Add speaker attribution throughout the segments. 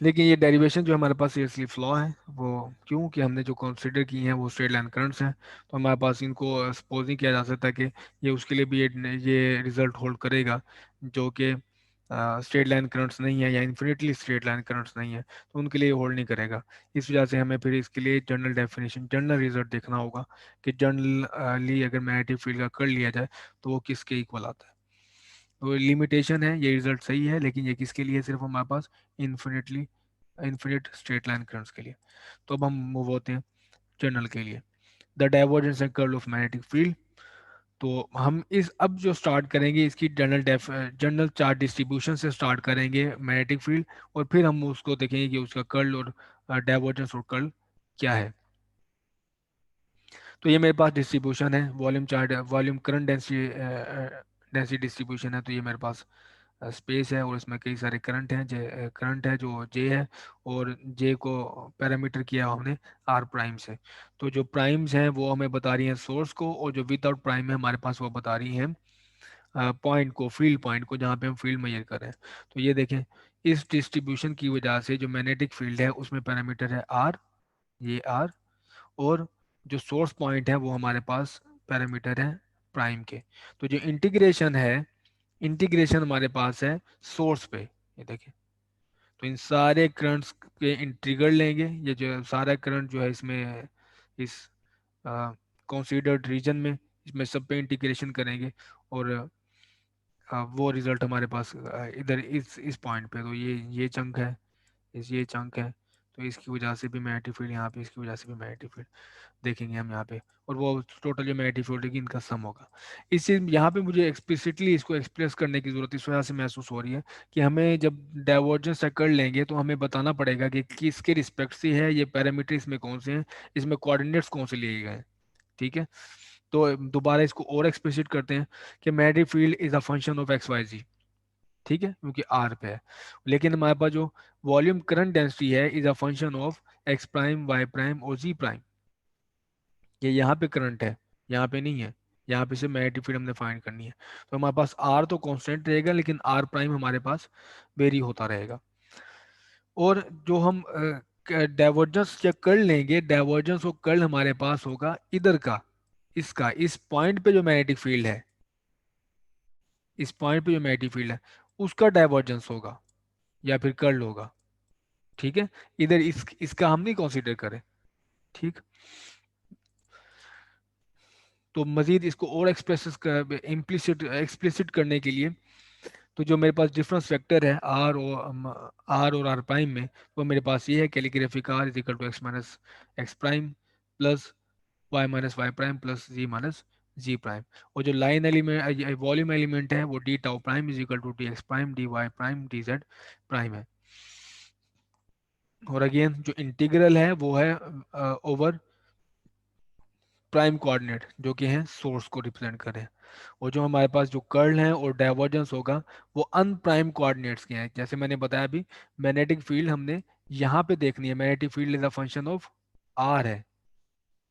Speaker 1: लेकिन ये डेरिवेशन जो हमारे पास सीरियसली फ्लॉ है। वो क्यों कि हमने जो कंसिडर की हैं वो स्ट्रेट लाइन करंट्स हैं। तो हमारे पास इनको सपोज नहीं किया जा सकता कि ये उसके लिए भी ये रिजल्ट होल्ड करेगा, जो कि स्ट्रेट लाइन करंट्स नहीं है या इन्फिनिटली स्ट्रेट लाइन करंट्स नहीं है, तो उनके लिए होल्ड नहीं करेगा। इस वजह से हमें फिर इसके लिए जनरल डेफिनेशन, जनरल रिजल्ट देखना होगा कि जनरली अगर मैग्नेटिक फील्ड का कर लिया जाए तो वो किसके इक्वल आता है। तो लिमिटेशन है, ये रिजल्ट सही है, लेकिन ये किसके लिए, सिर्फ हमारे पास infinitely infinite straight line currents के लिए। तो अब हम मूव होते हैं जनरल के लिए, the divergence and curl of magnetic field. तो हम इस अब जो स्टार्ट करेंगे इसकी जनरल चार्ज डिस्ट्रीब्यूशन से स्टार्ट करेंगे मैग्नेटिक फील्ड, और फिर हम उसको देखेंगे कि उसका कर्ल और डाइवर्जेंस और कर्ल क्या है। तो ये मेरे पास डिस्ट्रीब्यूशन है, volume chart, volume current density density distribution है। तो ये मेरे पास स्पेस है और इसमें कई सारे करंट हैं, जे करंट है जो जे है, और जे को पैरामीटर किया हमने आर प्राइम से। तो जो प्राइम्स हैं वो हमें बता रही हैं सोर्स को, और जो विदाउट प्राइम है हमारे पास वो बता रही हैं पॉइंट को, फील्ड पॉइंट को, जहाँ पे हम फील्ड मेजर कर रहे हैं। तो ये देखें, इस डिस्ट्रीब्यूशन की वजह से जो मैग्नेटिक फील्ड है उसमें पैरामीटर है आर, ये आर, और जो सोर्स पॉइंट है वो हमारे पास पैरामीटर है प्राइम के। तो जो इंटीग्रेशन है, इंटीग्रेशन हमारे पास है सोर्स पे, ये देखिए। तो इन सारे करंट्स के इंटीग्रल लेंगे, ये जो सारा करंट जो है इसमें, इस कंसीडर्ड रीजन में, इसमें सब पे इंटीग्रेशन करेंगे, और वो रिजल्ट हमारे पास इधर इस पॉइंट पे। तो ये चंक है, इस ये चंक है, तो इसकी वजह से भी मैग्नेटिक फील्ड यहाँ पे, इसकी वजह से भी मैग्नेटिक फील्ड देखेंगे हम यहाँ पे, और वो टोटल जो मैग्नेटिक फील्ड होगी इनका सम होगा। इस चीज यहाँ पे मुझे एक्सप्लिसिटली इसको एक्सप्रेस करने की जरूरत इस वजह से महसूस हो रही है कि हमें जब डाइवर्जेंस कर लेंगे तो हमें बताना पड़ेगा कि किसके रिस्पेक्ट से है, ये पैरामीटर इसमें कौन से हैं, इसमें कोऑर्डिनेट्स कौन से लिए गए हैं। ठीक है, तो दोबारा इसको और एक्सप्लिसिट करते हैं कि magnetic field is a function of x y z. ठीक है, क्योंकि आर पे है। लेकिन हमारे पास जो वॉल्यूम करंट डेंसिटी है is a function of x prime, y prime और जी प्राइम। ये यहाँ पे करंट है, यहाँ पे नहीं है। यहाँ पे सिर्फ मैग्नेटिक फील्ड हमने फाइंड करनी है। तो हमारे पास आर तो कांस्टेंट रहेगा, लेकिन आर प्राइम हमारे पास वेरी होता रहेगा। और जो हम डाइवर्जेंस चेक कर लेंगे, डाइवर्जेंस और कर्ल हमारे पास होगा इधर का, इसका, इस पॉइंट पे जो मैग्नेटिक फील्ड है, इस पॉइंट पे जो मैग्नेटिक फील्ड है उसका डाइवर्जेंस होगा या फिर कर्ल होगा। ठीक है, इधर इसका हम नहीं कंसीडर करें। ठीक, तो मजीद इसको और एक्सप्रेस इम्प्लिसिट एक्सप्लिसिट करने के लिए, तो जो मेरे पास डिफरेंस वेक्टर है आर और आर प्राइम में, वो मेरे पास ये है, calligraphic r is equal to x prime plus y prime plus z minus z prime. और जो लाइन एलिमेंट, वॉल्यूम एलिमेंट है, वो d tau prime is equal to d x prime d y prime d z prime है। और again जो integral है वो है ओवर प्राइम कोऑर्डिनेट, जो कि हैं सोर्स को रिप्रेजेंट करें। और जो हमारे पास जो कर्ल है और डाइवर्जेंस होगा वो अनप्राइम कोऑर्डिनेट्स के हैं। जैसे मैंने बताया अभी, मैग्नेटिक फील्ड हमने यहाँ पे देखनी है, magnetic field is a function of r है,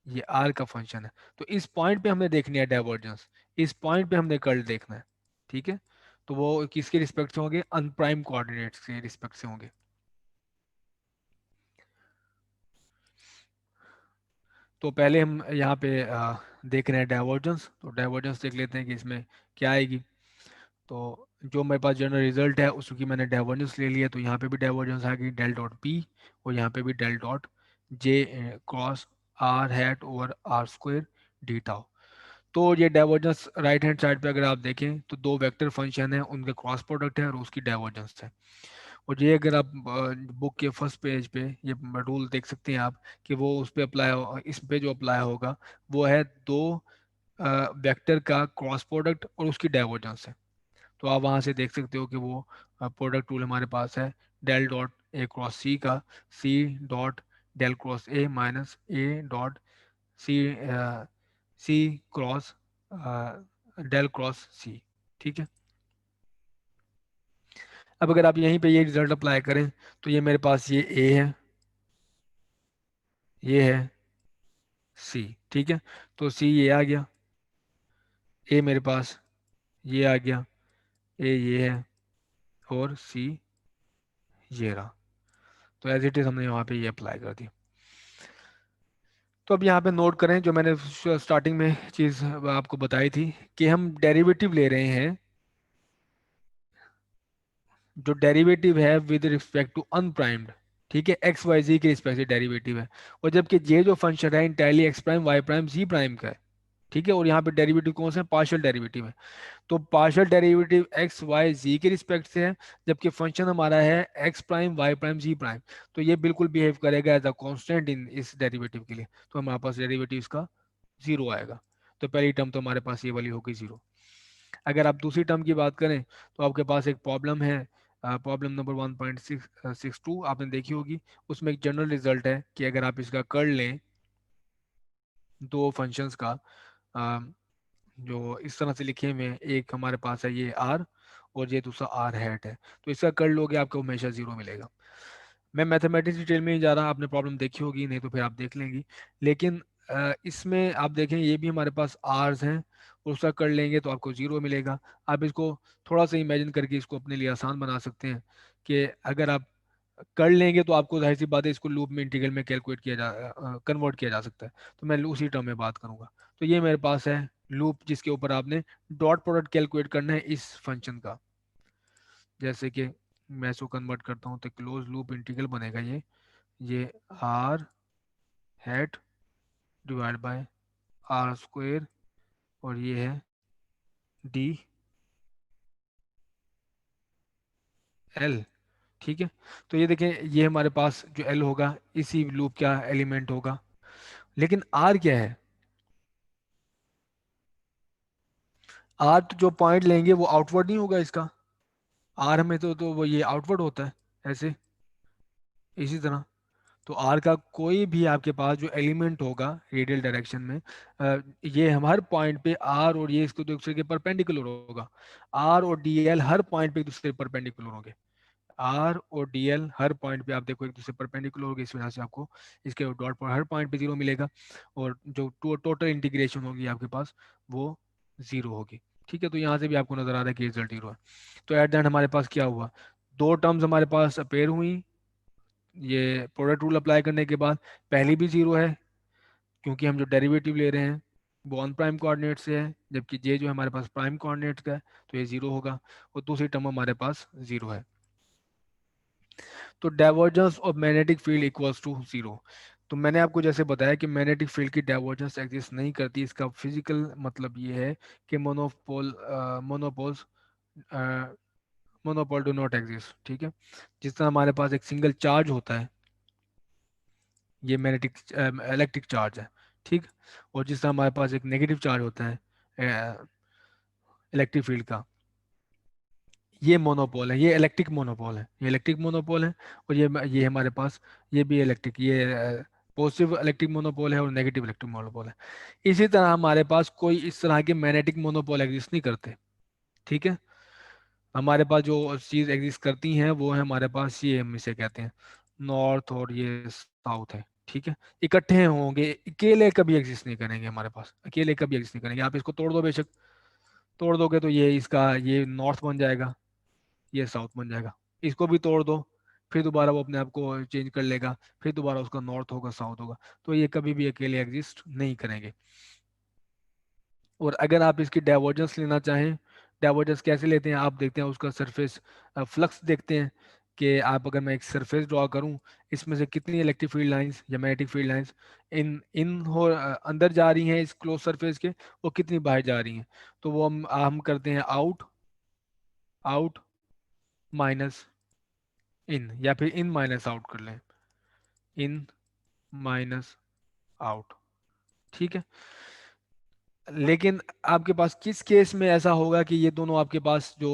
Speaker 1: ये आर का फंक्शन है। तो इस पॉइंट पे हमने देखनी है डाइवर्जेंस, इस पॉइंट पे हमने कर्ल देखना है। ठीक है, तो वो किसके रिस्पेक्ट से होंगे, अनप्राइम कोऑर्डिनेट्स के रिस्पेक्ट से होंगे। तो पहले हम यहाँ पे देख रहे हैं डाइवर्जेंस, तो डाइवर्जेंस देख लेते हैं कि इसमें क्या आएगी। तो जो मेरे पास जनरल रिजल्ट है उसकी मैंने डाइवर्जेंस ले लिया, तो यहाँ पे भी डाइवर्जेंस आ गई डेल डॉट पी, और यहाँ पे भी del dot J cross r hat over r square d tau. तो ये डाइवर्जेंस राइट हैंड साइड पे अगर आप देखें तो दो वेक्टर फंक्शन है, उनके क्रॉस प्रोडक्ट है और उसकी डाइवर्जेंस है। और ये अगर आप बुक के फर्स्ट पेज पे ये रूल देख सकते हैं आप, कि वो उस पे अप्लाई, इस पे जो अप्लाई होगा वो है दो वेक्टर का क्रॉस प्रोडक्ट और उसकी डाइवर्जेंस है। तो आप वहाँ से देख सकते हो कि वो प्रोडक्ट रूल हमारे पास है del dot A cross C का, C dot del cross A minus A dot C C cross del cross C. ठीक है, अब अगर आप यहीं पे ये रिजल्ट अप्लाई करें तो ये मेरे पास ये ए है, ये है सी। ठीक है, तो सी ये आ गया, ए मेरे पास ये आ गया, ए ये है, और सी ये रहा। तो एज इट इज़ हमने यहाँ पे ये अप्लाई कर दी। तो अब यहाँ पे नोट करें जो मैंने स्टार्टिंग में चीज़ आपको बताई थी कि हम डेरिवेटिव ले रहे हैं, जो डेरिवेटिव है विद रिस्पेक्ट टू अनप्राइम्ड, ठीक है, एक्स वाई जी के रिस्पेक्ट से डेरिवेटिव है। और जबकि ये जो फंक्शन है entirely x prime y prime z prime का है, ठीक है, और यहाँ पे डेरिवेटिव कौन सा है, पार्शियल डेरिवेटिव है। तो पार्शियल डेरिवेटिव एक्स वाई जी के रिस्पेक्ट से है, जबकि फंक्शन हमारा है x prime y prime z prime. तो ये बिल्कुल बिहेव करेगा एज अ कांस्टेंट इन इस डेरिवेटिव के लिए, तो हमारे पास डेरिवेटिव इसका जीरो आएगा। तो पहली टर्म तो हमारे पास ये वाली होगी जीरो। अगर आप दूसरी टर्म की बात करें तो आपके पास एक प्रॉब्लम है, प्रॉब्लम नंबर 1.662 आपने देखी होगी। उसमें एक जनरल रिजल्ट है कि अगर आप इसका कर लें दो फंक्शंस का, अ, जो इस तरह से लिखे हुए हैं, एक हमारे पास है ये आर और ये दूसरा आर हैट है, तो इसका कर लोगे आपको हमेशा जीरो मिलेगा। मैं मैथमेटिक्स डिटेल में नहीं जा रहा, आपने प्रॉब्लम देखी होगी, नहीं तो फिर आप देख लेंगी। लेकिन इसमें आप देखें ये भी हमारे पास आर्स हैं, और उसका कर लेंगे तो आपको जीरो मिलेगा। आप इसको थोड़ा सा इमेजिन करके इसको अपने लिए आसान बना सकते हैं कि अगर आप कर लेंगे तो आपको जाहिर सी बात है इसको लूप में इंटीग्रल में कैलकुलेट किया जा कन्वर्ट किया जा सकता है। तो मैं उसी टर्म में बात करूंगा। तो ये मेरे पास है लूप जिसके ऊपर आपने डॉट प्रोडक्ट कैलकुलेट करना है इस फंक्शन का। जैसे कि मैं इसको कन्वर्ट करता हूँ तो क्लोज लूप इंटीग्रल बनेगा ये r hat divide by r square, और ये है डी एल, ठीक है। तो ये देखें ये हमारे पास जो एल होगा इसी लूप का एलिमेंट होगा। लेकिन आर क्या है, आर तो जो पॉइंट लेंगे वो आउटवर्ड नहीं होगा इसका। आर में तो वो ये आउटवर्ड होता है ऐसे, इसी तरह। तो आर का कोई भी आपके पास जो एलिमेंट होगा रेडियल डायरेक्शन में, ये हम हर पॉइंट पे आर और ये इसको दूसरे के परपेंडिकुलर होगा। आर और डी एल हर पॉइंट पे एक दूसरे के परपेंडिकुलर होंगे। आर और डी एल हर पॉइंट पे आप देखो एक दूसरे परपेंडिकुलर होगी, इस वजह से आपको इसके डॉट पर हर पॉइंट पे जीरो मिलेगा। और जो टोटल इंटीग्रेशन होगी आपके पास वो जीरो होगी। ठीक है, तो यहाँ से भी आपको नजर आ रहा है कि रिजल्ट जीरो है। तो एट द एंड हमारे पास क्या हुआ, दो टर्म्स हमारे पास अपेयर हुई ये प्रोडक्ट रूल अप्लाई करने के बाद। पहली भी जीरो है क्योंकि हम जो डेरिवेटिव ले रहे हैं वो ऑन प्राइम कोऑर्डिनेट से है, जबकि जे जो है हमारे पास प्राइम कोऑर्डिनेट का है, तो ये जीरो होगा। और दूसरी टर्म हमारे पास जीरो है। तो divergence of magnetic field equals to zero. तो मैंने आपको जैसे बताया कि मैग्नेटिक फील्ड की डाइवर्जेंस एग्जिस्ट नहीं करती। इसका फिजिकल मतलब ये है कि monopoles monopole do not exist, ठीक है। जिस तरह हमारे पास एक सिंगल चार्ज होता है, ये मैग्नेटिक इलेक्ट्रिक चार्ज है, ठीक। और जिस तरह हमारे पास एक नेगेटिव चार्ज होता है इलेक्ट्रिक फील्ड का, ये मोनोपोल है, ये इलेक्ट्रिक मोनोपोल है, ये इलेक्ट्रिक मोनोपोल है। और ये हमारे पास ये भी इलेक्ट्रिक, ये पॉजिटिव इलेक्ट्रिक मोनोपोल है और नेगेटिव इलेक्ट्रिक मोनोपोल है। इसी तरह हमारे पास कोई इस तरह के मैग्नेटिक मोनोपोल एग्जिस्ट नहीं करते, ठीक है। हमारे पास जो चीज़ एग्जिस्ट करती हैं वो है हमारे पास ये, हम इसे कहते हैं नॉर्थ और ये साउथ है, ठीक है। इकट्ठे होंगे, अकेले कभी एग्जिस्ट नहीं करेंगे हमारे पास, अकेले कभी एग्जिस्ट नहीं करेंगे। आप इसको तोड़ दो बेशक, तोड़ दोगे तो ये इसका ये नॉर्थ बन जाएगा, ये साउथ बन जाएगा। इसको भी तोड़ दो, फिर दोबारा वो अपने आप को चेंज कर लेगा, फिर दोबारा उसका नॉर्थ होगा साउथ होगा। तो ये कभी भी अकेले एग्जिस्ट नहीं करेंगे। और अगर आप इसकी डाइवर्जेंस लेना चाहें, डाइवर्जेंस कैसे लेते हैं आप देखते हैं, उसका सरफेस फ्लक्स देखते हैं कि आप अगर मैं एक सरफेस ड्रॉ करूं, इसमें से कितनी इलेक्ट्रिक फील्ड लाइंस या मैग्नेटिक फील्ड लाइंस इन इन हो अंदर जा रही हैं इस क्लोज सरफेस के, और कितनी बाहर जा रही हैं। तो वो हम करते हैं आउट आउट माइनस इन, या फिर इन माइनस आउट कर लें, इन माइनस आउट, ठीक है। लेकिन आपके पास किस केस में ऐसा होगा कि ये दोनों आपके पास जो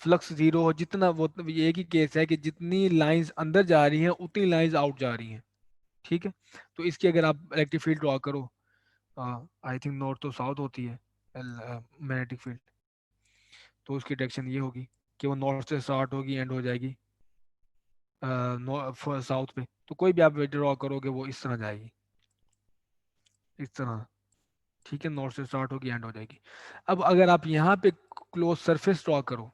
Speaker 1: फ्लक्स जीरो हो, जितना वो ये एक ही केस है कि जितनी लाइंस अंदर जा रही हैं उतनी लाइंस आउट जा रही हैं, ठीक है। तो इसकी अगर आप इलेक्ट्रिक फील्ड ड्रॉ करो, आई थिंक नॉर्थ तो साउथ होती है मैग्नेटिक फील्ड, तो उसकी डायरेक्शन ये होगी कि वो नॉर्थ से स्टार्ट होगी एंड हो जाएगी साउथ पे। तो कोई भी आप ड्रॉ करोगे वो इस तरह जाएगी, इस तरह, ठीक है। नॉर्थ से स्टार्ट होगी एंड हो जाएगी। अब अगर आप यहाँ पे क्लोज सरफेस ड्रॉ करो,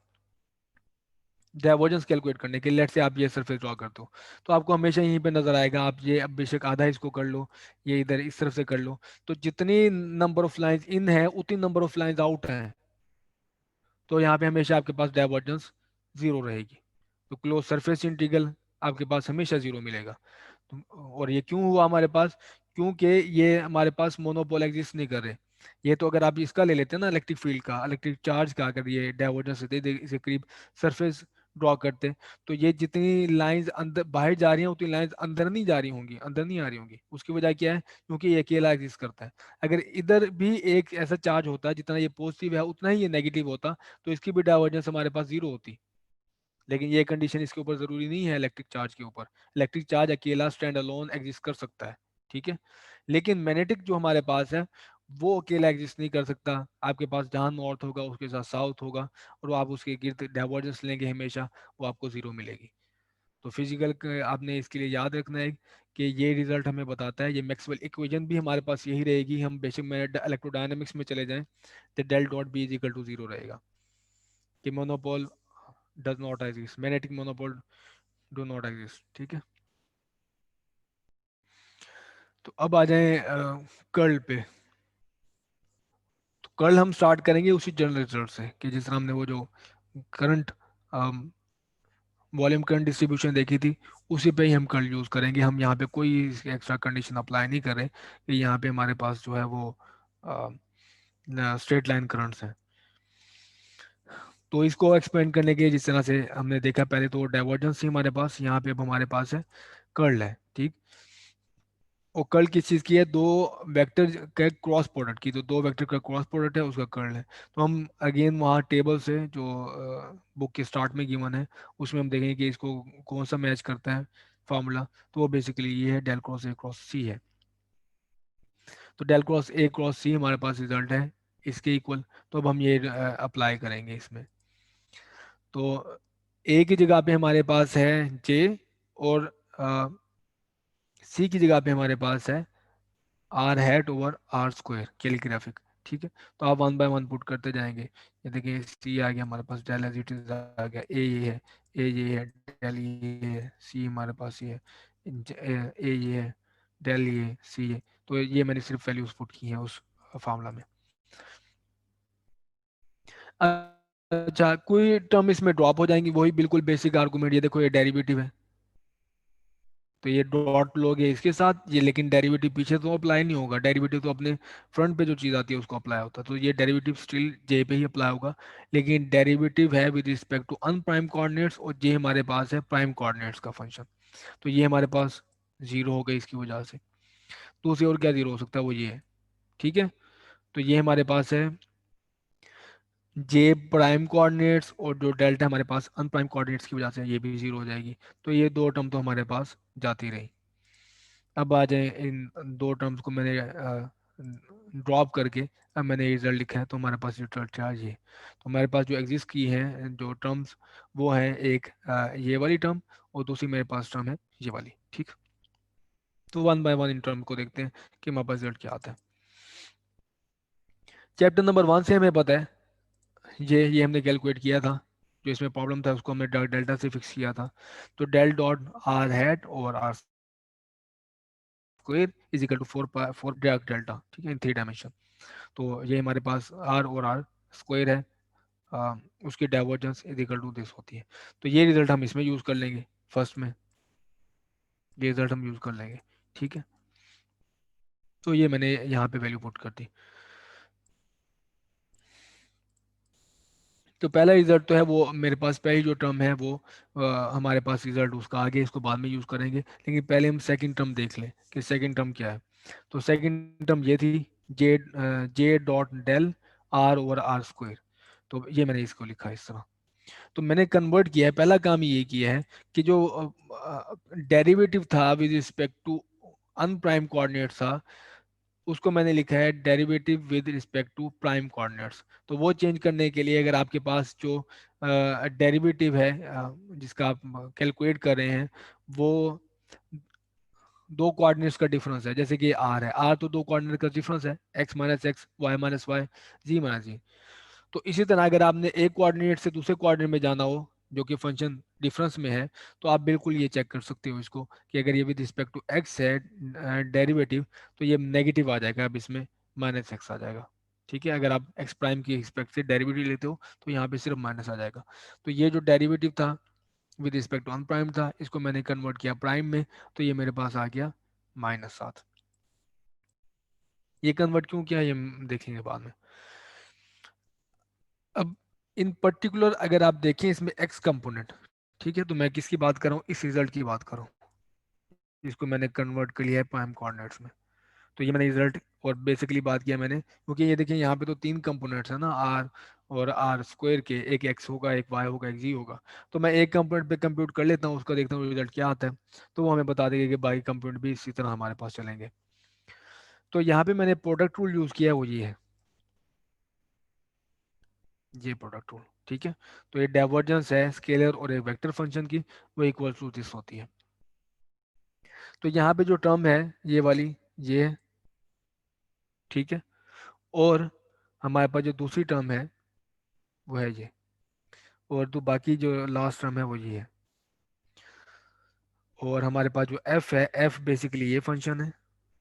Speaker 1: डाइवर्जेंस कैलकुलेट करने के लिए, लेट से आप ये सरफेस ड्रॉ करते हो, तो आपको हमेशा यहीं पे नजर आएगा, आप ये अब बेशक आधा इसको कर लो, ये इधर इस तरफ से कर लो, तो जितनी नंबर ऑफ लाइंस इन है उतनी नंबर ऑफ लाइंस आउट हैं, तो यहाँ पे हमेशा आपके पास डाइवर्जेंस जीरो रहेगी। तो क्लोज सरफेस इंटीग्रल आपके पास हमेशा जीरो मिलेगा। और ये क्यों हुआ हमारे पास? क्योंकि ये हमारे पास मोनोपोल एग्जिस्ट नहीं कर रहे। ये तो अगर आप इसका ले लेते हैं ना, इलेक्ट्रिक फील्ड का, इलेक्ट्रिक चार्ज का, अगर ये डाइवर्जेंस दे दे इसे करीब सरफेस ड्रॉ करते, तो ये जितनी लाइंस अंदर बाहर जा रही हैं उतनी लाइंस अंदर नहीं जा रही होंगी, अंदर नहीं आ रही होंगी। उसकी वजह क्या है? क्योंकि ये अकेला एग्जिस्ट करता है। अगर इधर भी एक ऐसा चार्ज होता जितना ये पॉजिटिव है उतना ही ये नेगेटिव होता, तो इसकी भी डाइवर्जेंस हमारे पास जीरो होती। लेकिन ये कंडीशन इसके ऊपर जरूरी नहीं है, इलेक्ट्रिक चार्ज के ऊपर। इलेक्ट्रिक चार्ज अकेला स्टैंड अलोन एग्जिस्ट कर सकता है, ठीक है। लेकिन मैग्नेटिक जो हमारे पास है वो अकेला एग्जिस्ट नहीं कर सकता। आपके पास जहाँ नॉर्थ होगा उसके साथ साउथ होगा, और वो आप उसके गिर्द डाइवर्जेंस लेंगे हमेशा, वो आपको जीरो मिलेगी। तो फिजिकल आपने इसके लिए याद रखना है कि ये रिजल्ट हमें बताता है। ये मैक्सवेल इक्वेशन भी हमारे पास यही रहेगी, हम बेसिक में इलेक्ट्रोडायनेमिक्स में चले जाएं तो del dot B is equal to zero रहेगा, कि monopole does not exist, magnetic monopole do not exist, ठीक है। तो अब आ जाए कर्ल पे। तो कर्ल हम स्टार्ट करेंगे उसी जनरल रिजल्ट से, कि जिस तरह हमने वो जो करंट वॉल्यूम करंट डिस्ट्रीब्यूशन देखी थी, उसी पे ही हम कर्ल यूज़ करेंगे। हम यहाँ पे कोई एक्स्ट्रा कंडीशन अप्लाई नहीं कर रहे कि यहाँ पे हमारे पास जो है वो स्ट्रेट लाइन करंट्स हैं। तो इसको एक्सपेंड करने के लिए जिस तरह से हमने देखा, पहले तो डाइवर्जेंस थी हमारे पास, यहाँ पे अब हमारे पास है कर्ल है, ठीक। और कर्ल किस चीज़ की है? दो वेक्टर का क्रॉस प्रोडक्ट की, तो दो वेक्टर का क्रॉस प्रोडक्ट है उसका कर्ल है। तो हम अगेन वहाँ टेबल से जो बुक के स्टार्ट में गिवन है, उसमें हम देखेंगे कि इसको कौन सा मैच करता है फार्मूला। तो वो बेसिकली ये है, डेल क्रॉस ए क्रॉस सी है। तो डेल क्रॉस ए क्रॉस सी हमारे पास रिजल्ट है इसके इक्वल। तो अब हम ये अप्लाई करेंगे इसमें। तो ए की जगह पे हमारे पास है जे, और सी की जगह पे हमारे पास है r hat over r square calligraphic, ठीक है। तो आप वन बाय वन पुट करते जाएंगे। ये देखिए सी आ गया हमारे पास, डेल एज इट इज आ गया, ए ये है, ए ये है, डेल ये है, सी हमारे पास ये है, ए ये है, डेल ये, सी ये। तो ये मैंने सिर्फ वैल्यूज पुट की हैं उस फार्मूला में। अच्छा, कोई टर्म इसमें ड्रॉप हो जाएंगी, वही बिल्कुल बेसिक आर्गुमेंट। ये देखो ये डेरिवेटिव है, तो ये डॉट लोगे इसके साथ ये, लेकिन डेरिवेटिव पीछे तो अप्लाई नहीं होगा। डेरिवेटिव तो अपने फ्रंट पे जो चीज़ आती है उसको अप्लाई होता है, तो ये डेरिवेटिव स्टिल जे पे ही अप्लाई होगा। लेकिन डेरिवेटिव है with respect to unprime coordinates, और जे हमारे पास है प्राइम कोऑर्डिनेट्स का फंक्शन। तो ये हमारे पास जीरो हो गई इसकी वजह से। दूसरी और क्या जीरो हो सकता है, वो ये है, ठीक है। तो ये हमारे पास है जे प्राइम कोऑर्डिनेट्स, और जो डेल्टा हमारे पास अनप्राइम कोऑर्डिनेट्स की वजह से ये भी जीरो हो जाएगी। तो ये दो टर्म तो हमारे पास जाती रही। अब आ जाए इन दो टर्म्स को मैंने ड्रॉप करके, अब मैंने ये रिजल्ट लिखा है, तो हमारे पास रिजल्ट चार्ज ये। तो हमारे पास जो एग्जिस्ट की हैं जो टर्म्स, वो है एक ये वाली टर्म, और दूसरी मेरे पास टर्म है ये वाली, ठीक। तो one by one in term को देखते हैं कि हमारे पास रिजल्ट क्या आता है। चैप्टर नंबर वन से हमें पता है, ये हमने कैलकुलेट किया था, जो इसमें प्रॉब्लम था उसको हमने डेल्टा से फिक्स किया था। तो डेल डॉट आर हैट और r square is equal to four delta, ठीक है, इन थ्री डायमेंशन। तो ये हमारे पास आर और आर स्क्वायर है, आ, उसकी divergence is equal to this होती है। तो ये रिजल्ट हम इसमें यूज कर लेंगे, फर्स्ट में ये रिजल्ट हम यूज कर लेंगे, ठीक है। तो ये मैंने यहाँ पे वैल्यू पुट कर दी। तो पहला रिजल्ट तो है वो मेरे पास, पहली जो टर्म है वो हमारे पास रिजल्ट उसका आगे, इसको बाद में यूज करेंगे। लेकिन पहले हम सेकंड टर्म देख लें कि सेकंड टर्म क्या है। तो सेकंड टर्म ये थी, J J dot del r over r square. तो ये मैंने इसको लिखा इस तरह। तो मैंने कन्वर्ट किया है, पहला काम ये किया है कि जो डेरिवेटिव था with respect to unprime coordinate था, उसको मैंने लिखा है derivative with respect to prime coordinates. तो वो चेंज करने के लिए, अगर आपके पास जो डेरिवेटिव है जिसका आप कैलकुलेट कर रहे हैं, वो दो कोऑर्डिनेट्स का डिफरेंस है, जैसे कि आर है, आर तो दो कोऑर्डिनेट का डिफरेंस है, x minus x, y minus y, z minus z. तो इसी तरह अगर आपने एक कोऑर्डिनेट से दूसरे कोऑर्डिनेट में जाना हो, जो कि फंक्शन डिफरेंस में है, तो आप बिल्कुल ये चेक कर सकते हो इसको कि अगर ये विद रिस्पेक्ट टू एक्स है डेरिवेटिव, तो ये नेगेटिव आ जाएगा, अब इसमें माइनस एक्स आ जाएगा। ठीक है, अगर आप एक्स प्राइम की रिस्पेक्ट से डेरिवेटिव लेते हो तो यहाँ पे सिर्फ माइनस आ जाएगा। तो ये जो डेरिवेटिव था विद रिस्पेक्ट टू अनप्राइम था, इसको मैंने कन्वर्ट किया प्राइम में, तो ये मेरे पास आ गया -7। ये कन्वर्ट क्यों किया ये हम देखेंगे बाद में। अब इन पर्टिकुलर अगर आप देखें इसमें एक्स कंपोनेंट, ठीक है, तो मैं किसकी बात कर रहा हूँ, इस रिजल्ट की बात कर रहा हूँ, जिसको मैंने कन्वर्ट कर लिया है प्राइम कोऑर्डिनेट्स में। तो ये मैंने रिजल्ट और बेसिकली बात किया मैंने, क्योंकि ये देखिए यहाँ पे तो तीन कंपोनेंट्स है ना, आर और आर स्क्वायर के, एक एक्स होगा, एक वाई होगा, एक जी होगा। तो मैं एक कंपोनेंट पे कंप्यूट कर लेता हूँ, उसका देखता हूँ रिजल्ट क्या आता है, तो वो हमें बता देगा कि बाकी कंपोनेंट भी इसी तरह हमारे पास चलेंगे। तो यहाँ पे मैंने प्रोडक्ट रूल यूज़ किया है, वो ये है, ये प्रोडक्ट रूल। ठीक है, तो ये डाइवर्जेंस है स्केलर और एक वेक्टर फंक्शन की, वो इक्वल टू दिस होती है। तो यहाँ पे जो टर्म है ये वाली, ये है, ठीक है, और हमारे पास जो दूसरी टर्म है वो है ये, और तो बाकी जो लास्ट टर्म है वो ये है। और हमारे पास जो एफ है, एफ बेसिकली ये फंक्शन है,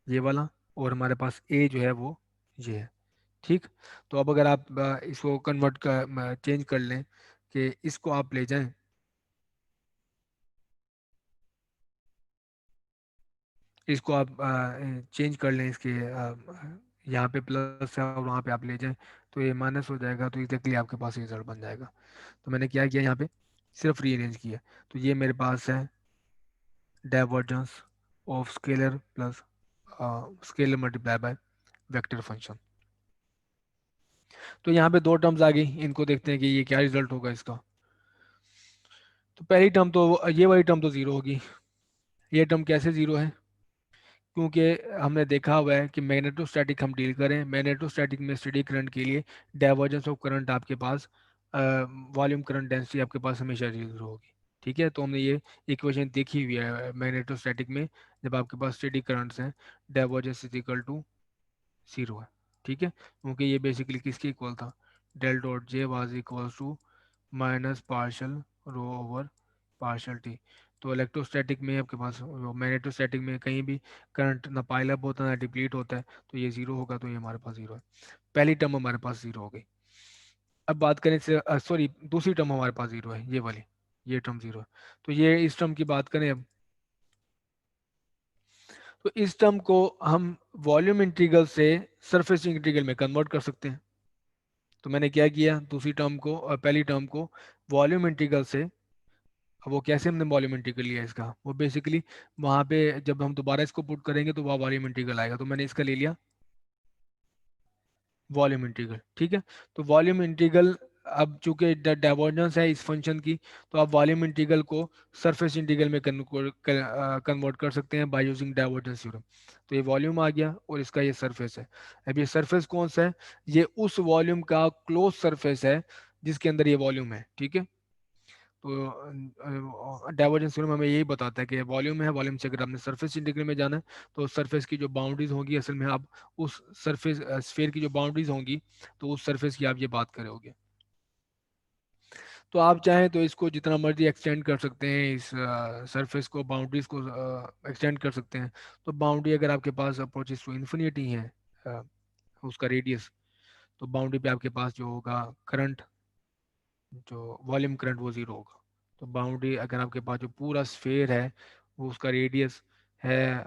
Speaker 1: ये वाला, और हमारे पास ए जो है वो ये है। ठीक, तो अब अगर आप इसको कन्वर्ट कर चेंज कर लें कि इसको आप ले जाएं, इसको आप चेंज कर लें, इसके यहाँ पे प्लस है और वहाँ पे आप ले जाएं, तो ये माइनस हो जाएगा, तो एग्जैक्टली आपके पास रिजल्ट बन जाएगा। तो मैंने क्या किया यहाँ पे, सिर्फ रीअरेंज किया। तो ये मेरे पास है divergence of scalar plus scalar multiply by vector function. तो यहाँ पे दो टर्म्स आ गई, इनको देखते हैं कि ये क्या रिजल्ट होगा इसका। तो पहली टर्म तो ये वाली टर्म तो जीरो होगी। ये टर्म कैसे जीरो है, क्योंकि हमने देखा हुआ है कि मैग्नेटोस्टैटिक हम डील करें, मैग्नेटोस्टैटिक में स्टेडी करंट के लिए डाइवर्जेंस ऑफ करंट आपके पास, वॉल्यूम करंट डेंसिटी आपके पास हमेशा जीरो होगी। ठीक है, तो हमने ये इक्वेशन देखी हुई है मैग्नेटोस्टैटिक में, जब आपके पास स्टेडी करंट्स हैं, divergence is equal to zero है। ठीक है, क्योंकि ये बेसिकली किसके इक्वल था, del dot J was equal to minus partial rho over partial t. तो इलेक्ट्रोस्टैटिक में आपके पास, मैग्नेटोस्टैटिक में कहीं भी करंट ना पाइल अप होता है ना डिप्लीट होता है, तो ये जीरो होगा, तो ये हमारे पास जीरो है। पहली टर्म हमारे पास जीरो हो गई। अब बात करें से, सॉरी, दूसरी टर्म हमारे पास जीरो है, ये वाली, ये टर्म जीरो है। तो ये इस टर्म की बात करें अब, तो इस टर्म को हम वॉल्यूम इंटीग्रल से सरफेस इंटीग्रल में कन्वर्ट कर सकते हैं। तो मैंने क्या किया, दूसरी टर्म को और पहली टर्म को वॉल्यूम इंटीग्रल से, अब वो कैसे हमने वॉल्यूम इंटीग्रल लिया इसका, वो बेसिकली वहाँ पे जब हम दोबारा इसको पुट करेंगे तो वहाँ वॉल्यूम इंटीग्रल आएगा, तो मैंने इसका ले लिया वॉल्यूम इंटीग्रल। ठीक है, तो वॉल्यूम इंटीग्रल, अब चूंकि डाइवर्जेंस है इस फंक्शन की, तो आप वॉल्यूम इंटीग्रल को सरफेस इंटीग्रल में कन्वर्ट कर सकते हैं बाय यूजिंग डाइवर्जेंस थ्योरम। तो ये वॉल्यूम आ गया और इसका ये सरफेस है। अब ये सरफेस कौन सा है, ये उस वॉल्यूम का क्लोज सरफेस है जिसके अंदर ये वॉल्यूम है। ठीक है, तो डाइवर्जेंस थ्योरम हमें यही बताता है कि वॉल्यूम है, वॉल्यूम से अगर आपने सरफेस इंटीग्रल में जाना है, तो सरफेस की जो बाउंड्रीज होंगी, असल में आप उस सरफेस स्फीयर की जो बाउंड्रीज होंगी, तो उस सरफेस की आप ये बात करोगे। तो आप चाहें तो इसको जितना मर्जी एक्सटेंड कर सकते हैं, इस सरफेस को, बाउंड्रीज को एक्सटेंड कर सकते हैं। तो बाउंड्री अगर आपके पास अप्रोचेस टू इन्फिनिटी है, अ, उसका रेडियस, तो बाउंड्री पे आपके पास जो होगा करंट, जो वॉल्यूम करंट, वो जीरो होगा। तो बाउंड्री अगर आपके पास जो पूरा स्फेयर है, वो उसका रेडियस है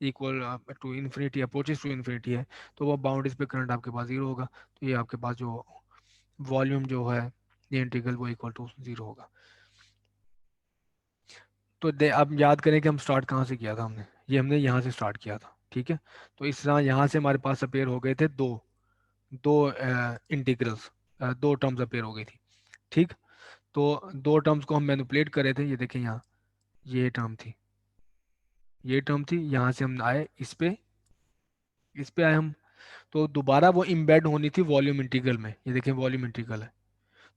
Speaker 1: equal to infinity, approaches to infinity है, तो वो बाउंड्रीज पे करंट आपके पास जीरो होगा। तो ये आपके पास जो वॉल्यूम जो है, ये इंटीग्रल वो इक्वल टू जीरो होगा। तो आप याद करें कि हम स्टार्ट कहाँ से किया था, हमने ये हमने यहाँ से स्टार्ट किया था। ठीक है, तो इस तरह यहाँ से हमारे पास अपेयर हो गए थे दो, दो इंटीग्रल्स, दो टर्म्स अपेयर हो गई थी। ठीक, तो दो टर्म्स को हम मैनिपुलेट कर रहे थे, ये देखें यहाँ, ये टर्म थी, ये टर्म थी, यहाँ से हम आए इस पे आए हम, तो दोबारा वो इम्बेड होनी थी वॉल्यूम इंटीग्रल में। ये देखें वॉल्यूम इंटीग्रल है,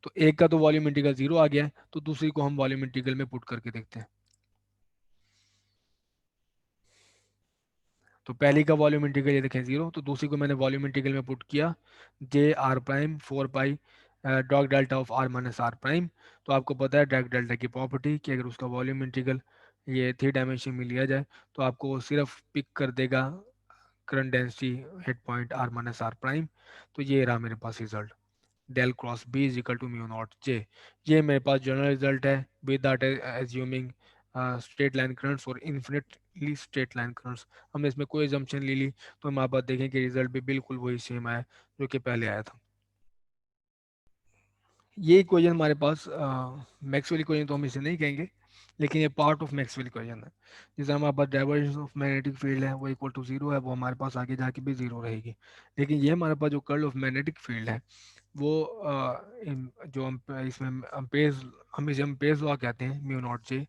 Speaker 1: तो एक का तो वॉल्यूम इंटीग्रल जीरो आ गया है, तो दूसरी को हम वॉल्यूम इंटीग्रल में पुट करके देखते हैं। तो पहली का वॉल्यूम इंटीग्रल ये देखें जीरो, तो दूसरी को मैंने वॉल्यूम इंटीग्रल में पुट किया, जे आर प्राइम 4 पाई डॉग delta of r minus r prime. तो आपको पता है डॉग डेल्टा की प्रॉपर्टी कि अगर उसका वॉल्यूम इंटीग्रल ये 3 डायमेंशन में लिया जाए तो आपको वो सिर्फ पिक कर देगा current density at point r minus r prime. तो ये रहा मेरे पास result, del cross B is equal to mu naught J. ये मेरे पास जनरल रिजल्ट है with that assuming straight line currents और इन्फिनिटली स्ट्रेट लाइन करंट्स। हमने इसमें कोई एजम्पशन ले ली तो हम आप बात देखें कि रिजल्ट भी बिल्कुल वही सेम आया जो कि पहले आया था। ये इक्वेशन हमारे पास मैक्सवेल इक्वेशन तो हम इसे नहीं कहेंगे, लेकिन ये पार्ट ऑफ मैक्सवेल इक्वेशन है। जैसे हमारे पास डाइवर्जेंस ऑफ मैग्नेटिक फील्ड है वो इक्वल टू जीरो है, वो हमारे पास आगे जाके भी जीरो रहेगी। लेकिन ये हमारे पास जो कर्ल ऑफ मैग्नेटिक फील्ड है वो जो हम इसमें हम इसे हम पेज लॉ कहते हैं म्यू नॉट जे,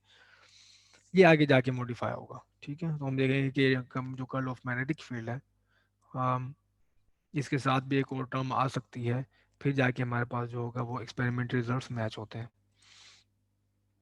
Speaker 1: ये आगे जाके मॉडिफाई होगा। ठीक है, तो हम देखेंगे कि जो कर्ल ऑफ मैग्नेटिक फील्ड है इसके साथ भी एक और टर्म आ सकती है, फिर जाके हमारे पास जो होगा वो एक्सपेरिमेंटल रिजल्ट्स मैच होते हैं।